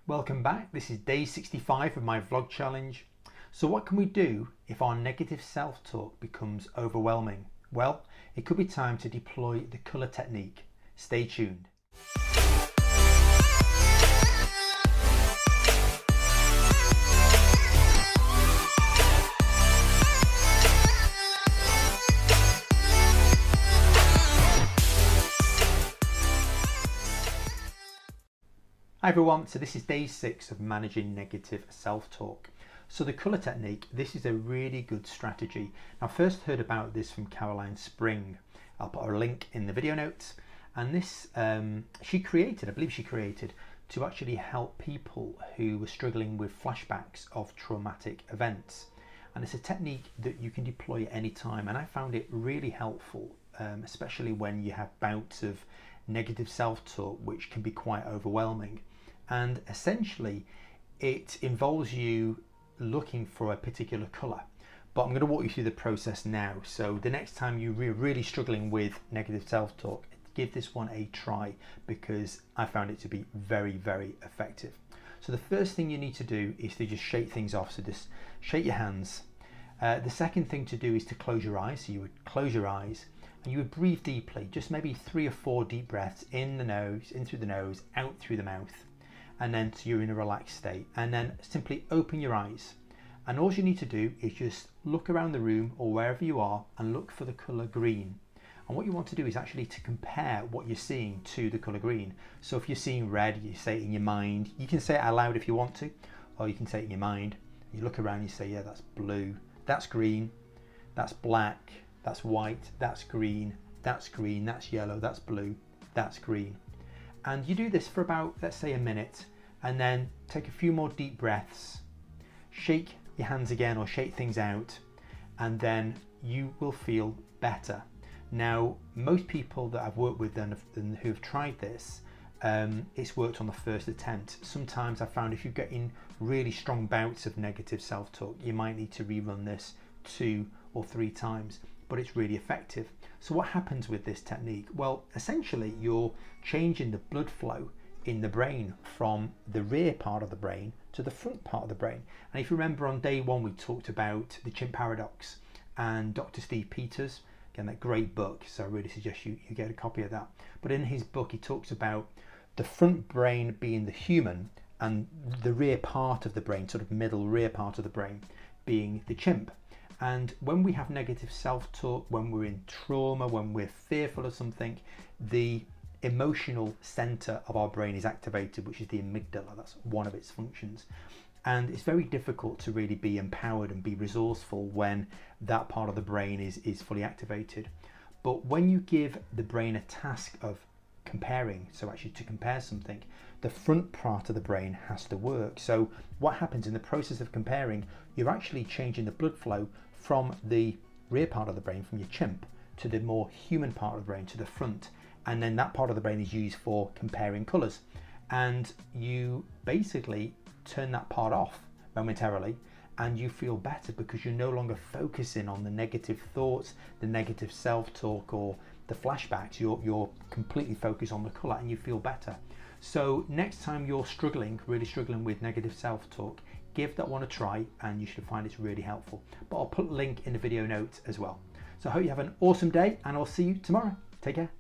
Welcome back. This is day 65 of my vlog challenge. So what can we do if our negative self-talk becomes overwhelming? Well, it could be time to deploy the colour technique. Stay tuned. Hi everyone, so this is day 6 of managing negative self-talk. So the colour technique, this is a really good strategy. I first heard about this from Caroline Spring. I'll put a link in the video notes. And this, I believe she created to actually help people who were struggling with flashbacks of traumatic events. And it's a technique that you can deploy at any time. And I found it really helpful, especially when you have bouts of negative self-talk, which can be quite overwhelming. And essentially it involves you looking for a particular colour, but I'm going to walk you through the process now. So the next time you're really struggling with negative self-talk, give this one a try, because I found it to be very, very effective. So the first thing you need to do is to just shake things off. So just shake your hands. The second thing to do is to close your eyes. So you would close your eyes and you would breathe deeply, just maybe 3 or 4 deep breaths in the nose, in through the nose, out through the mouth. And then so you're in a relaxed state, and then simply open your eyes, and all you need to do is just look around the room or wherever you are and look for the colour green. And what you want to do is actually to compare what you're seeing to the colour green. So if you're seeing red, you say it in your mind. You can say it out loud if you want to, or you can say it in your mind. You look around and you say, yeah, that's blue, that's green, that's black, that's white, that's green, that's yellow, that's blue, that's green. And you do this for about, let's say, a minute, and then take a few more deep breaths, shake your hands again or shake things out, and then you will feel better. Now, most people that I've worked with and who have tried this, it's worked on the first attempt. Sometimes I found if you're getting really strong bouts of negative self-talk, you might need to rerun this 2 or 3 times, but it's really effective. So what happens with this technique? Well, essentially you're changing the blood flow in the brain from the rear part of the brain to the front part of the brain. And if you remember, on day 1 we talked about the chimp paradox, and Dr. Steve Peters, again, that great book, so I really suggest you get a copy of that. But in his book he talks about the front brain being the human and the rear part of the brain, sort of middle rear part of the brain, being the chimp. And when we have negative self-talk, when we're in trauma, when we're fearful of something, the emotional center of our brain is activated, which is the amygdala. That's one of its functions. And it's very difficult to really be empowered and be resourceful when that part of the brain is fully activated. But when you give the brain a task of comparing, so actually to compare something, the front part of the brain has to work. So what happens in the process of comparing, you're actually changing the blood flow from the rear part of the brain, from your chimp, to the more human part of the brain, to the front. And then that part of the brain is used for comparing colours. And you basically turn that part off momentarily, and you feel better because you're no longer focusing on the negative thoughts, the negative self-talk, or the flashbacks. You're completely focused on the colour, and you feel better. So next time you're really struggling with negative self-talk, give that one a try, and you should find it's really helpful. But I'll put a link in the video notes as well. So I hope you have an awesome day, and I'll see you tomorrow. Take care.